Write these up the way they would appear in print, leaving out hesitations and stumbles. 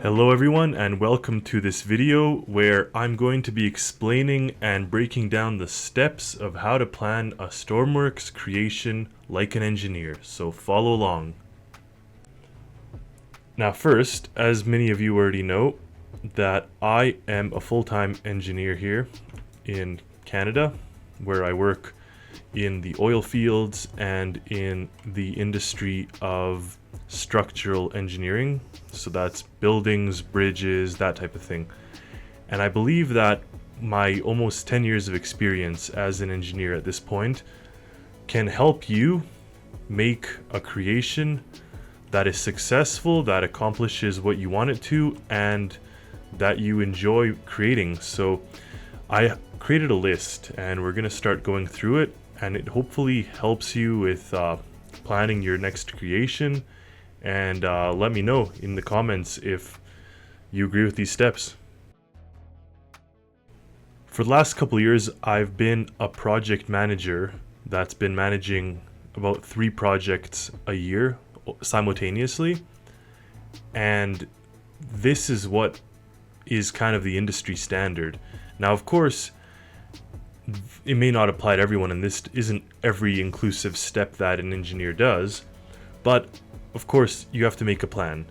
Hello everyone and welcome to this video where I'm going to be explaining and breaking down the steps of how to plan a Stormworks creation like an engineer, so follow along. Now first, as many of you already know, that I am a full-time engineer here in Canada, where I work in the oil fields and in the industry of structural engineering. So that's buildings, bridges, that type of thing. And I believe that my almost 10 years of experience as an engineer at this point can help you make a creation that is successful, that accomplishes what you want it to, and that you enjoy creating. So I created a list and we're going to start going through it, and it hopefully helps you with planning your next creation. And let me know in the comments if you agree with these steps. For the last couple of years, I've been a project manager that's been managing about 3 projects a year simultaneously. And this is what is kind of the industry standard. Now, of course, it may not apply to everyone, and this isn't every inclusive step that an engineer does, but of course, you have to make a plan,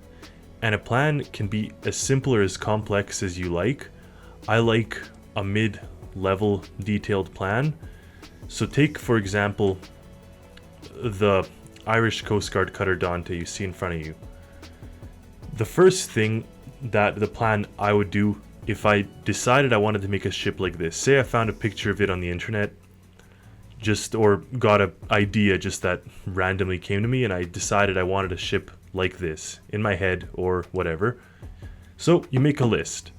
and a plan can be as simple or as complex as you like. I like a mid-level detailed plan. So take, for example, the Irish Coast Guard cutter Dante you see in front of you. The first thing that the plan I would do if I decided I wanted to make a ship like this, say I found a picture of it on the internet, or got an idea just that randomly came to me, and I decided I wanted a ship like this in my head or whatever. So you make a list.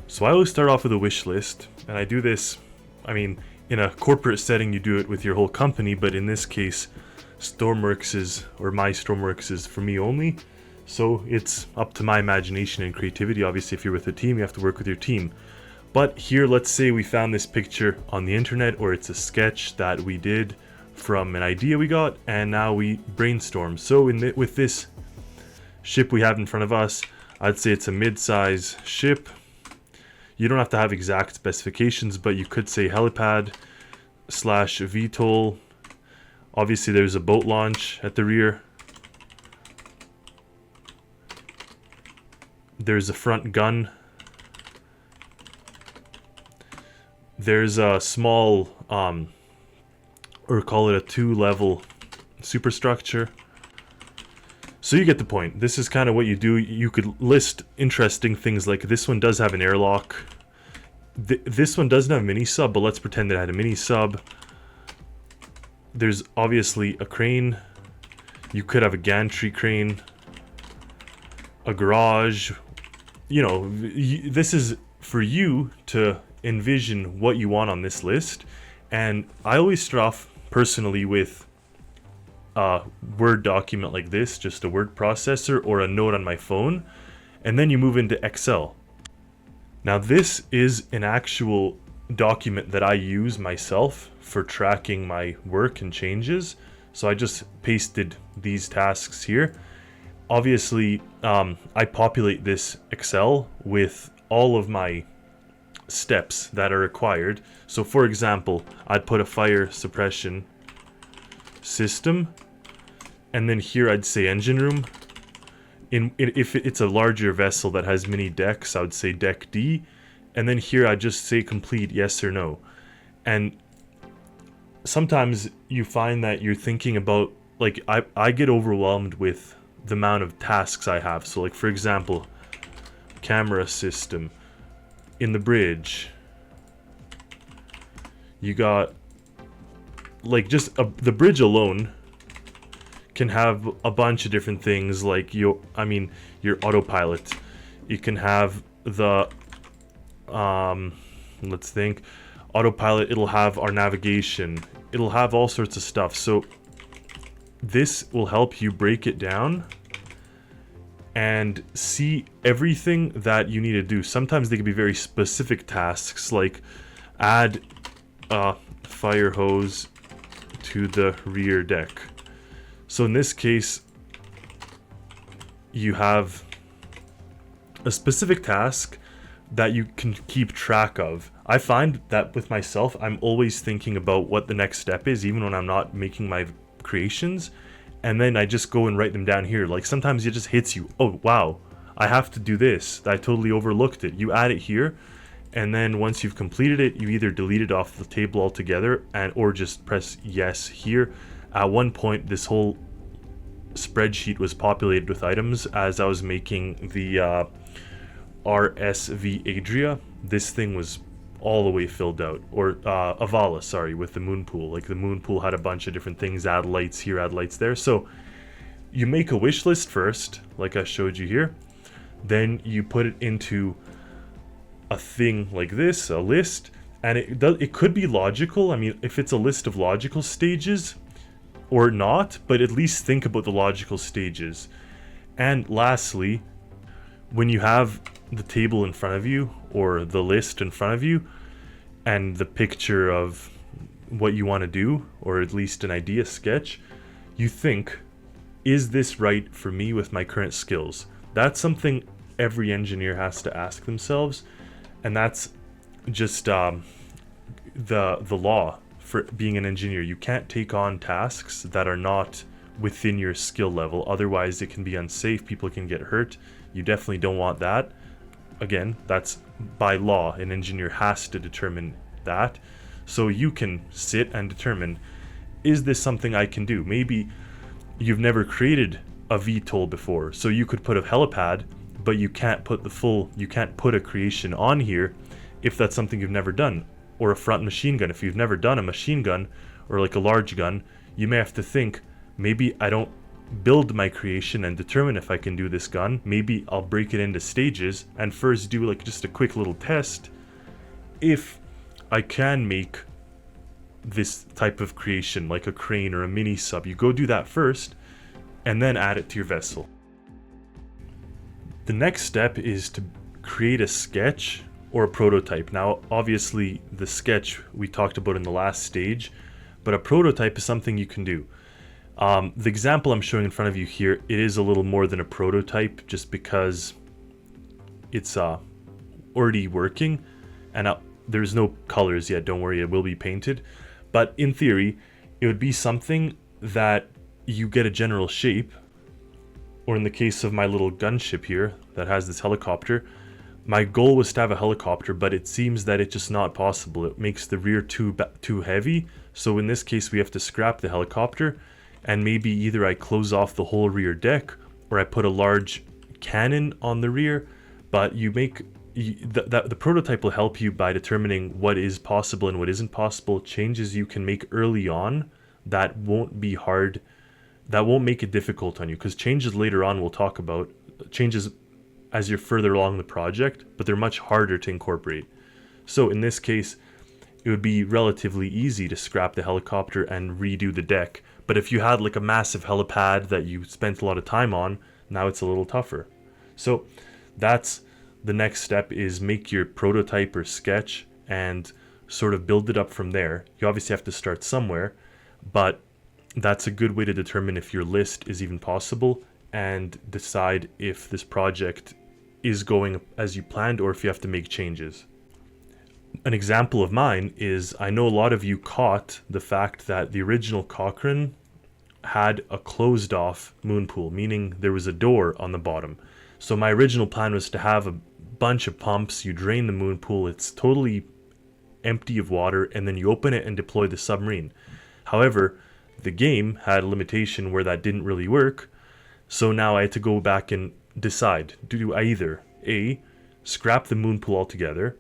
So I always start off with a wish list, and I do this, I mean, in a corporate setting you do it with your whole company, but in this case Stormworks is, or my Stormworks is for me only. So it's up to my imagination and creativity. Obviously if you're with a team, you have to work with your team. But here, let's say we found this picture on the internet, or it's a sketch that we did from an idea we got, and now we brainstorm. So with this ship we have in front of us, I'd say it's a mid-size ship. You don't have to have exact specifications, but you could say helipad / VTOL. Obviously there's a boat launch at the rear. There's a front gun. There's a small, or call it a 2-level superstructure. So you get the point. This is kind of what you do. You could list interesting things like this one does have an airlock. This one doesn't have a mini sub, but let's pretend it had a mini sub. There's obviously a crane. You could have a gantry crane, a garage. You know, this is for you to envision what you want on this list. And I always start off personally with a Word document like this, just a word processor or a note on my phone, and then you move into Excel. Now this is an actual document that I use myself for tracking my work and changes, so I just pasted these tasks here. Obviously I populate this Excel with all of my steps that are required. So for example, I'd put a fire suppression system, and then here I'd say engine room. If it's a larger vessel that has many decks, I would say deck D, and then here I'd just say complete yes or no. And sometimes you find that you're thinking about, like, I get overwhelmed with the amount of tasks I have. So like for example, camera system. In the bridge, you got, like, just the bridge alone can have a bunch of different things, like your autopilot. You can have the, let's think, autopilot, it'll have our navigation, it'll have all sorts of stuff. So this will help you break it down and see everything that you need to do. Sometimes they can be very specific tasks, like add a fire hose to the rear deck. So in this case, you have a specific task that you can keep track of. I find that with myself, I'm always thinking about what the next step is, even when I'm not making my creations. And then I just go and write them down here. Like sometimes it just hits you. Oh, wow, I have to do this. I totally overlooked it. You add it here. And then once you've completed it, you either delete it off the table altogether or just press yes here. At one point, this whole spreadsheet was populated with items as I was making the RSV Adria. This thing was all the way filled out. Or Avala, sorry, with the moon pool. Like the moon pool had a bunch of different things, add lights here, add lights there. So you make a wish list first, like I showed you here. Then you put it into a thing like this, a list, and it could be logical. I mean, if it's a list of logical stages or not, but at least think about the logical stages. And lastly, when you have the table in front of you or the list in front of you and the picture of what you want to do, or at least an idea sketch, you think, is this right for me with my current skills? That's something every engineer has to ask themselves. And that's just the law for being an engineer. You can't take on tasks that are not within your skill level. Otherwise, it can be unsafe. People can get hurt. You definitely don't want that. Again, that's by law. An engineer has to determine that. So you can sit and determine, is this something I can do? Maybe you've never created a VTOL before. So you could put a helipad, but you can't put a creation on here if that's something you've never done. Or a front machine gun. If you've never done a machine gun or like a large gun, you may have to think, maybe I don't build my creation and determine if I can do this gun. Maybe I'll break it into stages and first do like just a quick little test if I can make this type of creation, like a crane or a mini sub. You go do that first and then add it to your vessel. The next step is to create a sketch or a prototype. Now, obviously, the sketch we talked about in the last stage, but a prototype is something you can do. The example I'm showing in front of you here, it is a little more than a prototype just because it's already working, and there's no colors yet, don't worry, it will be painted. But in theory, it would be something that you get a general shape, or in the case of my little gunship here that has this helicopter, my goal was to have a helicopter, but it seems that it's just not possible. It makes the rear too heavy, so in this case we have to scrap the helicopter, and maybe either I close off the whole rear deck, or I put a large cannon on the rear. But the prototype will help you by determining what is possible and what isn't possible. Changes you can make early on that won't be hard, that won't make it difficult on you, because changes later on we'll talk about, changes as you're further along the project, but they're much harder to incorporate. So in this case, it would be relatively easy to scrap the helicopter and redo the deck. But if you had like a massive helipad that you spent a lot of time on, now it's a little tougher. So that's the next step, is make your prototype or sketch and sort of build it up from there. You obviously have to start somewhere, but that's a good way to determine if your list is even possible and decide if this project is going as you planned or if you have to make changes. An example of mine is, I know a lot of you caught the fact that the original Cochrane had a closed off moon pool, meaning there was a door on the bottom. So my original plan was to have a bunch of pumps, you drain the moon pool, it's totally empty of water, and then you open it and deploy the submarine. However, the game had a limitation where that didn't really work, so now I had to go back and decide, do I either A, scrap the moon pool altogether,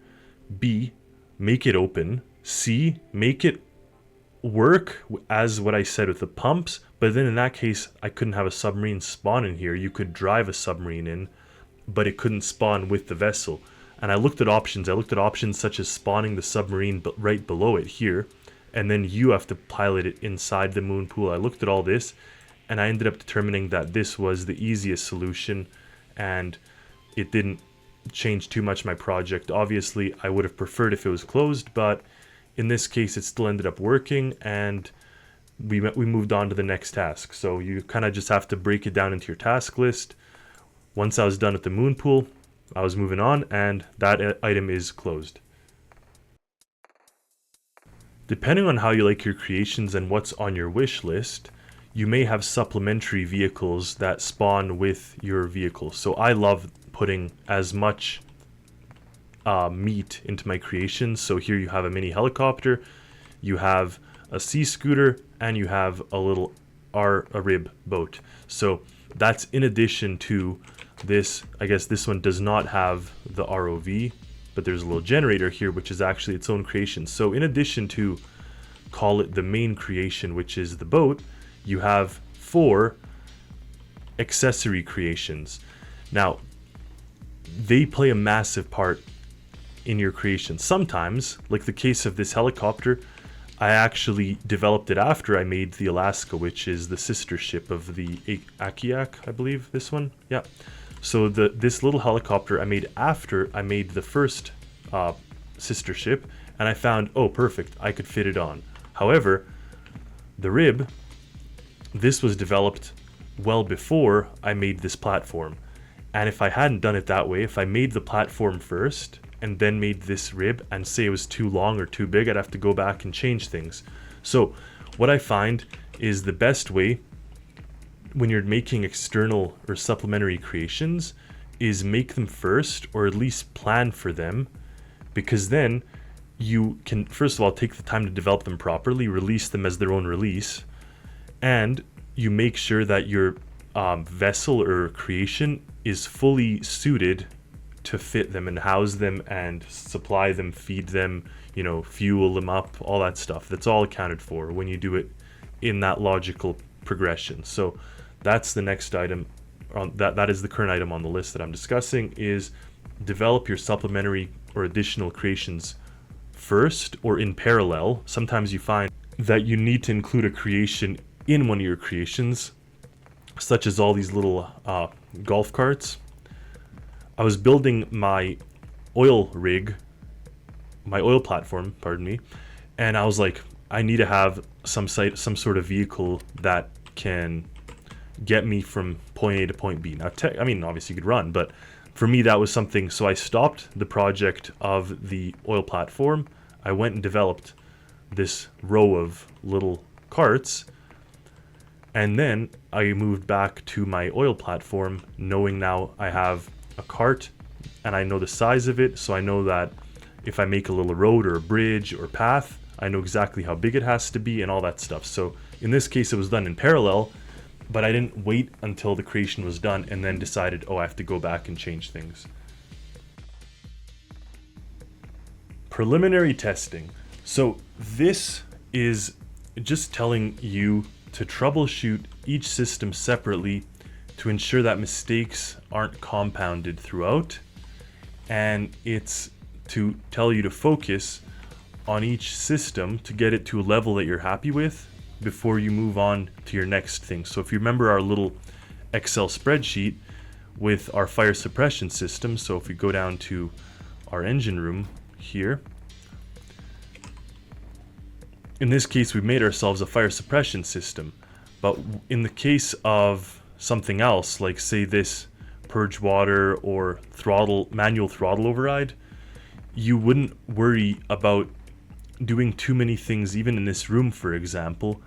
B, make it open, C, make it work as what I said with the pumps, but then in that case I couldn't have a submarine spawn in here. You could drive a submarine in, but it couldn't spawn with the vessel. And I looked at options such as spawning the submarine right below it here, and then you have to pilot it inside the moon pool. I looked at all this, and I ended up determining that this was the easiest solution, and it didn't change too much my project. Obviously, I would have preferred if it was closed, but in this case, it still ended up working, and we moved on to the next task. So you kind of just have to break it down into your task list. Once I was done with the moon pool, I was moving on, and that item is closed. Depending on how you like your creations and what's on your wish list, you may have supplementary vehicles that spawn with your vehicle. So I love putting as much meat into my creations. So here you have a mini helicopter, you have a sea scooter, and you have a little a rib boat. So that's in addition to this. I guess this one does not have the ROV, but there's a little generator here, which is actually its own creation. So in addition to, call it the main creation, which is the boat, you have 4 accessory creations. Now, they play a massive part in your creation. Sometimes, like the case of this helicopter, I actually developed it after I made the Alaska, which is the sister ship of the Akiak, I believe, this one. Yeah. So this little helicopter I made after I made the first sister ship, and I found, oh, perfect, I could fit it on. However, the rib, this was developed well before I made this platform. And if I hadn't done it that way, if I made the platform first and then made this rib, and say it was too long or too big, I'd have to go back and change things. So what I find is the best way when you're making external or supplementary creations is make them first, or at least plan for them, because then you can, first of all, take the time to develop them properly, release them as their own release, and you make sure that your vessel or creation is fully suited to fit them and house them and supply them, feed them, you know, fuel them up, all that stuff. That's all accounted for when you do it in that logical progression. So that's the next item. That is the current item on the list that I'm discussing, is develop your supplementary or additional creations first or in parallel. Sometimes you find that you need to include a creation in one of your creations, such as all these little golf carts. I was building my oil rig, my oil platform, pardon me, and I was like, I need to have some sort of vehicle that can get me from point A to point B. Now, I mean, obviously you could run, but for me that was something. So I stopped the project of the oil platform. I went and developed this row of little carts, and then I moved back to my oil platform, knowing now I have a cart and I know the size of it, so I know that if I make a little road or a bridge or path, I know exactly how big it has to be and all that stuff. So in this case it was done in parallel, but I didn't wait until the creation was done and then decided, oh, I have to go back and change things. Preliminary testing. So this is just telling you to troubleshoot each system separately to ensure that mistakes aren't compounded throughout, and it's to tell you to focus on each system to get it to a level that you're happy with before you move on to your next thing. So if you remember our little Excel spreadsheet with our fire suppression system, so if we go down to our engine room here, in this case we made ourselves a fire suppression system, but in the case of something else, like say this purge water or manual throttle override, you wouldn't worry about doing too many things, even in this room, for example,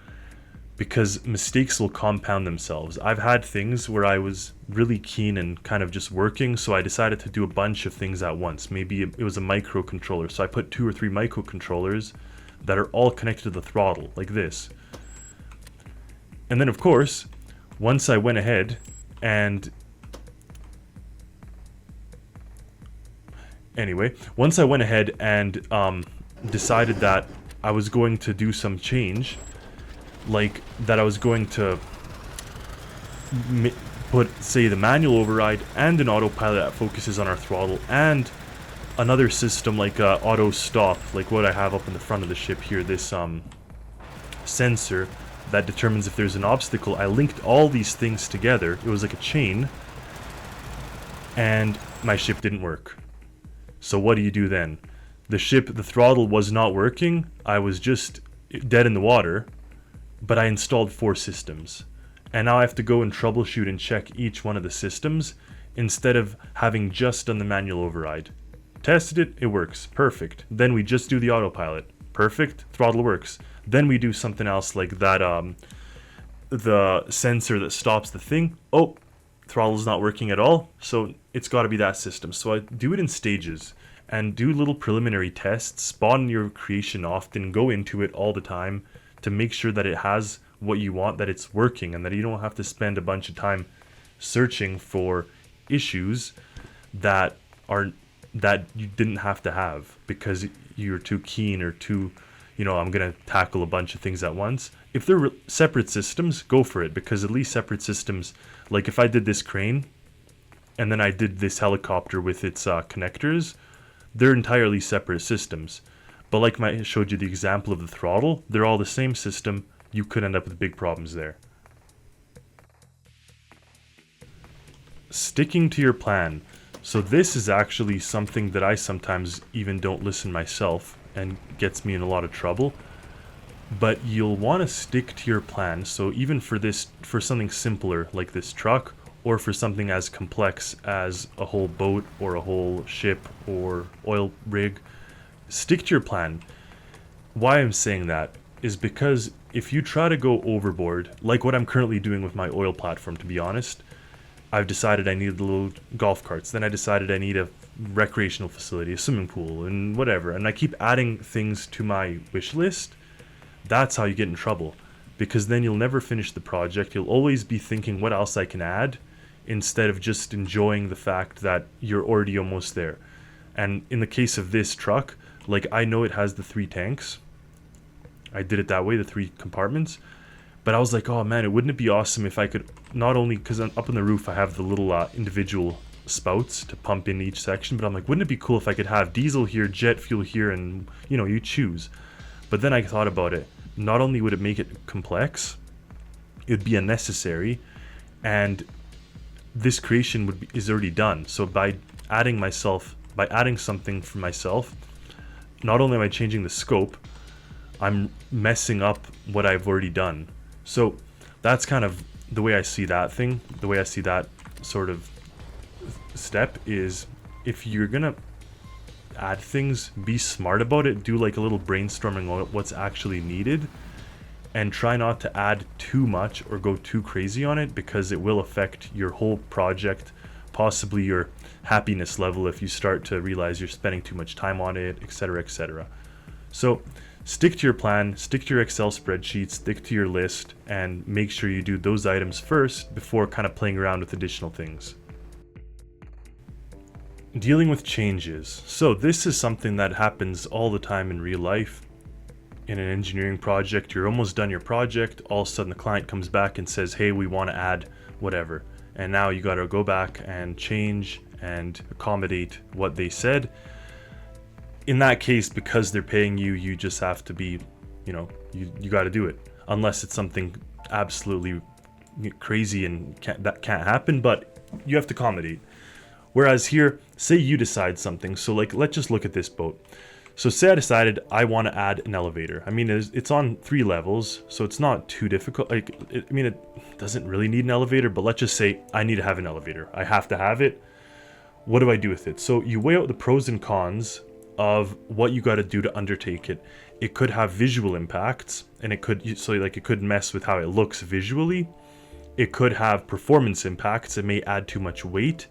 because mistakes will compound themselves. I've had things where I was really keen and kind of just working, so I decided to do a bunch of things at once. Maybe it was a microcontroller, so I put 2 or 3 microcontrollers that are all connected to the throttle, like this. And then, of course, once I went ahead and decided that I was going to do some change, like that I was going to put, say, the manual override and an autopilot that focuses on our throttle, and another system like auto stop, like what I have up in the front of the ship here, this sensor that determines if there's an obstacle. I linked all these things together. It was like a chain, and my ship didn't work. So what do you do then? The throttle was not working. I was just dead in the water, but I installed 4 systems. And now I have to go and troubleshoot and check each one of the systems instead of having just done the manual override. Tested it, it works, perfect. Then we just do the autopilot, perfect, throttle works. Then we do something else like that, the sensor that stops the thing, oh, throttle's not working at all, so it's got to be that system. So I do it in stages and do little preliminary tests, spawn your creation often, go into it all the time to make sure that it has what you want, that it's working, and that you don't have to spend a bunch of time searching for issues that you didn't have to have because you're too keen or too, I'm going to tackle a bunch of things at once. If they're separate systems, go for it, because at least separate systems, like if I did this crane and then I did this helicopter with its connectors, they're entirely separate systems. But like I showed you the example of the throttle, they're all the same system. You could end up with big problems there. Sticking to your plan. So this is actually something that I sometimes even don't listen myself and gets me in a lot of trouble. But you'll want to stick to your plan. So even for something simpler like this truck, or for something as complex as a whole boat or a whole ship or oil rig, stick to your plan. Why I'm saying that is because if you try to go overboard, like what I'm currently doing with my oil platform, to be honest, I've decided I need the little golf carts. Then I decided I need a recreational facility, a swimming pool, and whatever. And I keep adding things to my wish list. That's how you get in trouble. Because then you'll never finish the project. You'll always be thinking what else I can add, instead of just enjoying the fact that you're already almost there. And in the case of this truck, like I know it has the 3 tanks. I did it that way, the 3 compartments. But I was like, oh man, wouldn't it be awesome if I could, not only, because up on the roof I have the little individual spouts to pump in each section, but I'm like, wouldn't it be cool if I could have diesel here, jet fuel here, and you choose. But then I thought about it. Not only would it make it complex, it would be unnecessary, and this creation is already done. So by adding something for myself, not only am I changing the scope, I'm messing up what I've already done. So that's kind of the way I see that thing. The way I see that sort of step is, if you're gonna add things, be smart about it. Do like a little brainstorming on what's actually needed, and try not to add too much or go too crazy on it, because it will affect your whole project, possibly your happiness level if you start to realize you're spending too much time on it, etc., etc. So stick to your plan, stick to your Excel spreadsheet, stick to your list, and make sure you do those items first before kind of playing around with additional things. Dealing with changes. So this is something that happens all the time in real life. In an engineering project, you're almost done your project, all of a sudden the client comes back and says, hey, we want to add whatever. And now you got to go back and change and accommodate what they said. In that case, because they're paying you, you just have to be, you got to do it. Unless it's something absolutely crazy and that can't happen, but you have to accommodate. Whereas here, say you decide something. So like, let's just look at this boat. So say I decided I want to add an elevator. I mean, it's on 3 levels, so it's not too difficult. It doesn't really need an elevator, but let's just say I need to have an elevator. I have to have it. What do I do with it? So you weigh out the pros and cons of what you got to do to undertake it. It could have visual impacts, and it could mess with how it looks visually. It could have performance impacts. It may add too much weight,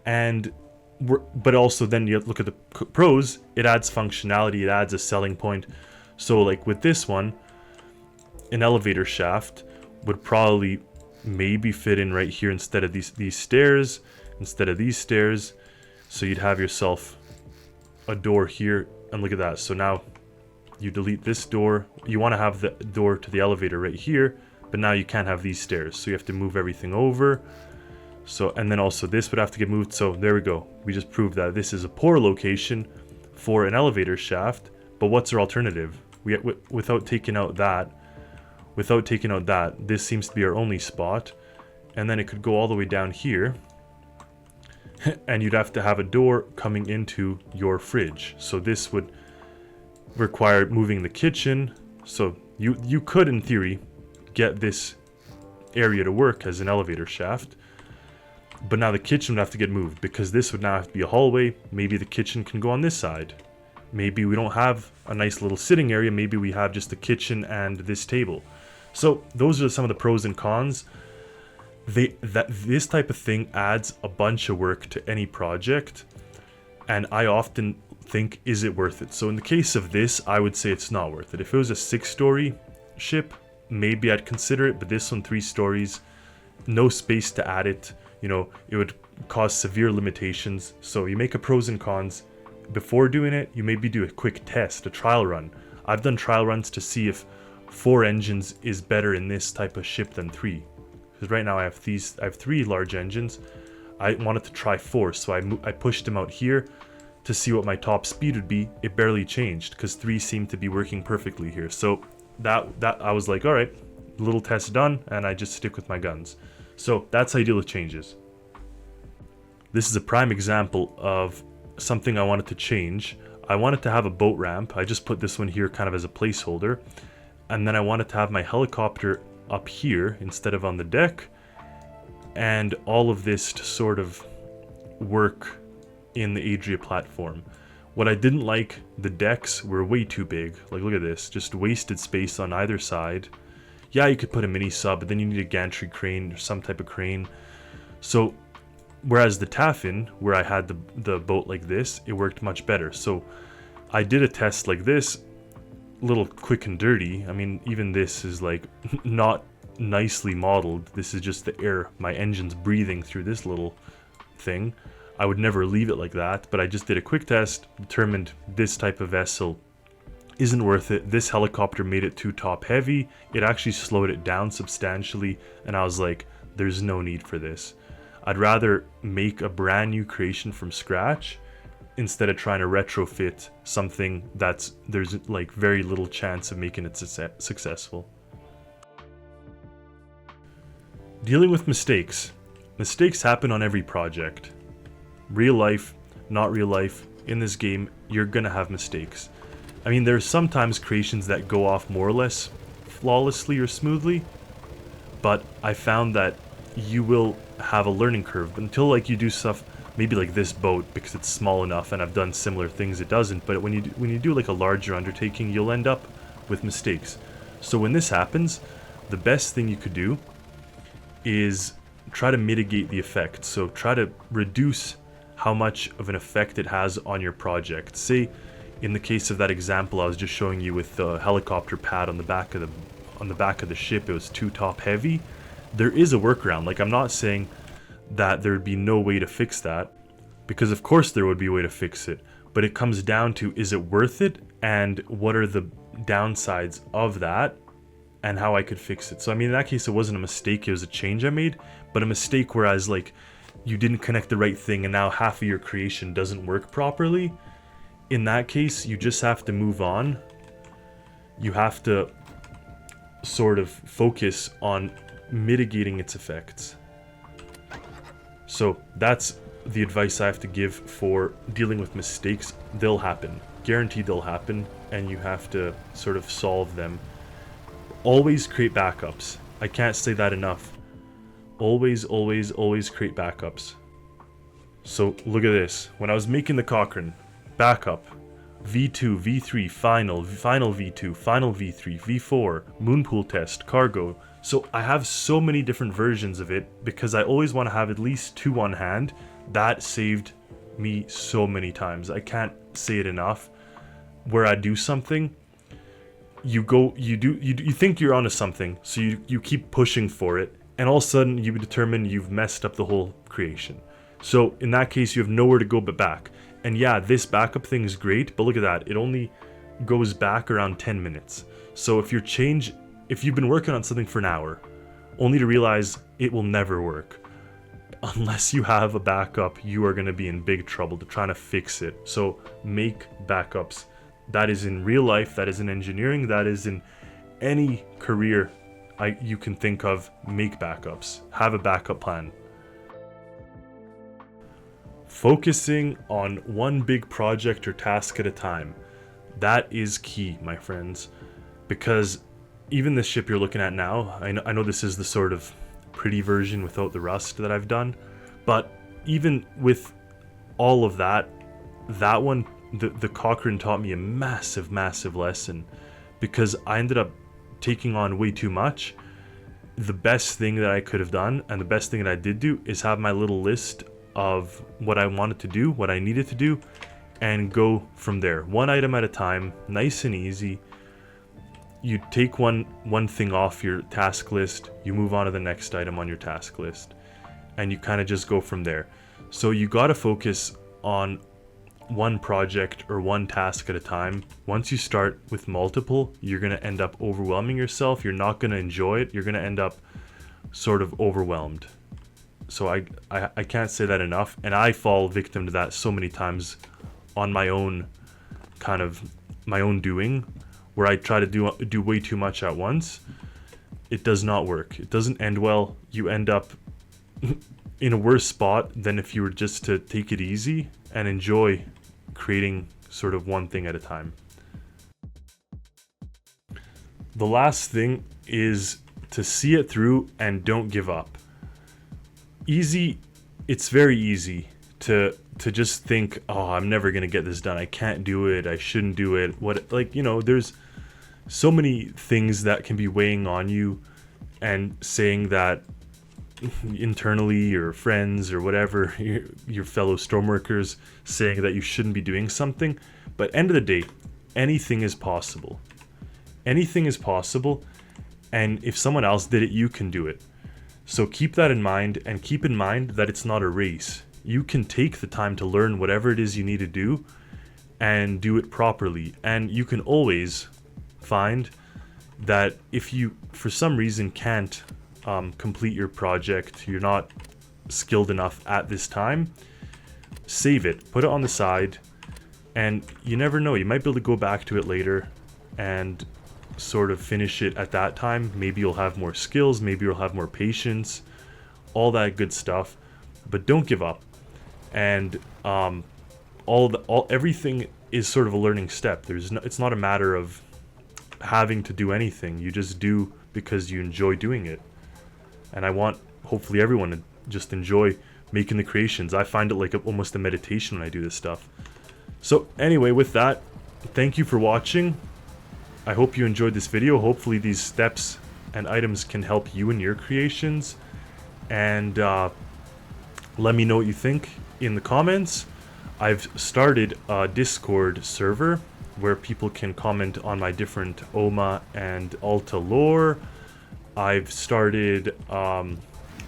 but also then you look at the pros. It adds functionality. It adds a selling point. So like with this one, an elevator shaft would probably maybe fit in right here instead of these stairs, instead of these stairs. So you'd have yourself a door here, and look at that. So now you delete this door. You want to have the door to the elevator right here, but now you can't have these stairs. So you have to move everything over. So, and then also this would have to get moved. So there we go. We just proved that this is a poor location for an elevator shaft. But what's our alternative? Without taking out that, this seems to be our only spot. And then it could go all the way down here. And you'd have to have a door coming into your fridge. So this would require moving the kitchen. So you could, in theory, get this area to work as an elevator shaft. But now the kitchen would have to get moved because this would now have to be a hallway. Maybe the kitchen can go on this side. Maybe we don't have a nice little sitting area. Maybe we have just the kitchen and this table. So those are some of the pros and cons. This type of thing adds a bunch of work to any project. And I often think, is it worth it? So in the case of this, I would say it's not worth it. If it was a 6-story ship, maybe I'd consider it. But this one, 3 stories, no space to add it. You know, it would cause severe limitations. So you make a pros and cons. Before doing it, you maybe do a quick test, a trial run. I've done trial runs to see if 4 engines is better in this type of ship than 3. Because right now I have 3 large engines. I wanted to try 4, so I pushed them out here to see what my top speed would be. It barely changed because 3 seemed to be working perfectly here. So that I was like, all right, little test done, and I just stick with my guns. So that's how you deal with changes. This is a prime example of something I wanted to change. I wanted to have a boat ramp. I just put this one here kind of as a placeholder. And then I wanted to have my helicopter up here instead of on the deck. And all of this to sort of work in the Adria platform. What I didn't like, the decks were way too big. Like, look at this, just wasted space on either side. Yeah, you could put a mini sub, but then you need a gantry crane or some type of crane. So, whereas the Taffin, where I had the boat like this, it worked much better. So, I did a test like this, little quick and dirty. I mean, even this is like not nicely modeled. This is just the air, my engine's breathing through this little thing. I would never leave it like that, but I just did a quick test, determined this type of vessel isn't worth it. This helicopter made it too top heavy. It actually slowed it down substantially, and I was like, there's no need for this. I'd rather make a brand new creation from scratch instead of trying to retrofit something there's like very little chance of making it successful. Dealing with mistakes. Mistakes happen on every project. Real life, not real life. In this game, you're gonna have mistakes. I mean, there's sometimes creations that go off more or less flawlessly or smoothly, but I found that you will have a learning curve. But until like you do stuff, maybe like this boat, because it's small enough, and I've done similar things, it doesn't. But when you do like a larger undertaking, you'll end up with mistakes. So when this happens, the best thing you could do is try to mitigate the effect. So try to reduce how much of an effect it has on your project. Say, in the case of that example I was just showing you with the helicopter pad on the back of the ship, it was too top heavy. There is a workaround. Like, I'm not saying that there would be no way to fix that, because of course there would be a way to fix it, but it comes down to, is it worth it, and what are the downsides of that, and how I could fix it. So I mean, in that case, it wasn't a mistake, it was a change I made, but a mistake whereas like you didn't connect the right thing and now half of your creation doesn't work properly. In that case, you just have to move on. You have to sort of focus on mitigating its effects. So that's the advice I have to give for dealing with mistakes. They'll happen, guaranteed they'll happen, and you have to sort of solve them. Always create backups. I can't say that enough. Always create backups. So look at this. When I was making the Cochrane, backup, V2, V3, final V2, final V3, V4, moonpool test, cargo. So I have so many different versions of it because I always want to have at least 2 on hand. That saved me so many times. I can't say it enough. Where I do something, you think you're onto something, so you keep pushing for it, and all of a sudden you determine you've messed up the whole creation. So in that case, you have nowhere to go but back. And yeah, this backup thing is great, but look at that. It only goes back around 10 minutes. So if you've been working on something for an hour, only to realize it will never work, unless you have a backup, you are going to be in big trouble to trying to fix it. So make backups. That is in real life, that is in engineering, that is in any career you can think of. Make backups. Have a backup plan. Focusing on one big project or task at a time. That is key, my friends, because even this ship you're looking at now, I know this is the sort of pretty version without the rust that I've done, But even with all of that, that one, the Cochrane taught me a massive, massive lesson, because I ended up taking on way too much. The best thing that I could have done, and the best thing that I did do, is have my little list of what I wanted to do, what I needed to do, and go from there, one item at a time, nice and easy. You take one thing off your task list, you move on to the next item on your task list, and you kind of just go from there. So you got to focus on one project or one task at a time. Once you start with multiple, you're going to end up overwhelming yourself. You're not going to enjoy it. You're going to end up sort of overwhelmed. So I can't say that enough, and I fall victim to that so many times on my own doing, where I try to do way too much at once. It does not work. It doesn't end well. You end up in a worse spot than if you were just to take it easy and enjoy creating sort of one thing at a time. The last thing is to see it through and don't give up. It's very easy to just think, oh, I'm never gonna get this done. I can't do it. I shouldn't do it. There's so many things that can be weighing on you and saying that internally, your friends or whatever, your fellow Stormworkers saying that you shouldn't be doing something. But end of the day, anything is possible. Anything is possible, and if someone else did it, you can do it. So keep that in mind, and keep in mind that it's not a race. You can take the time to learn whatever it is you need to do and do it properly. And you can always find that if you, for some reason, can't complete your project, you're not skilled enough at this time, save it, put it on the side, and you never know, you might be able to go back to it later and sort of finish it at that time. Maybe you'll have more skills, maybe you'll have more patience, all that good stuff. But don't give up. And everything is sort of a learning step. It's not a matter of having to do anything. You just do because you enjoy doing it. And I want, hopefully, everyone to just enjoy making the creations. I find it like almost a meditation when I do this stuff. So anyway, with that, thank you for watching. I hope you enjoyed this video. Hopefully these steps and items can help you in your creations. And let me know what you think in the comments. I've started a Discord server where people can comment on my different OMA and Alta lore. I've started, so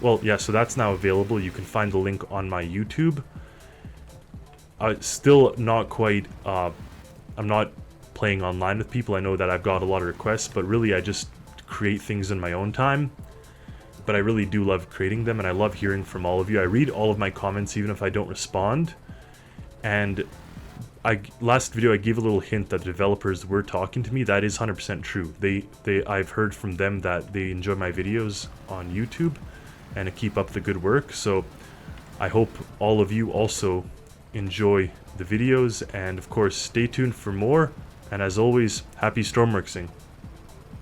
that's now available. You can find the link on my YouTube. Still not quite, I'm not playing online with people. I know that I've got a lot of requests, but really I just create things in my own time. But I really do love creating them, and I love hearing from all of you. I read all of my comments even if I don't respond. And last video I gave a little hint that the developers were talking to me. That is 100% true. I've heard from them that they enjoy my videos on YouTube and to keep up the good work. So I hope all of you also enjoy the videos, and of course stay tuned for more. And as always, happy Stormworksing.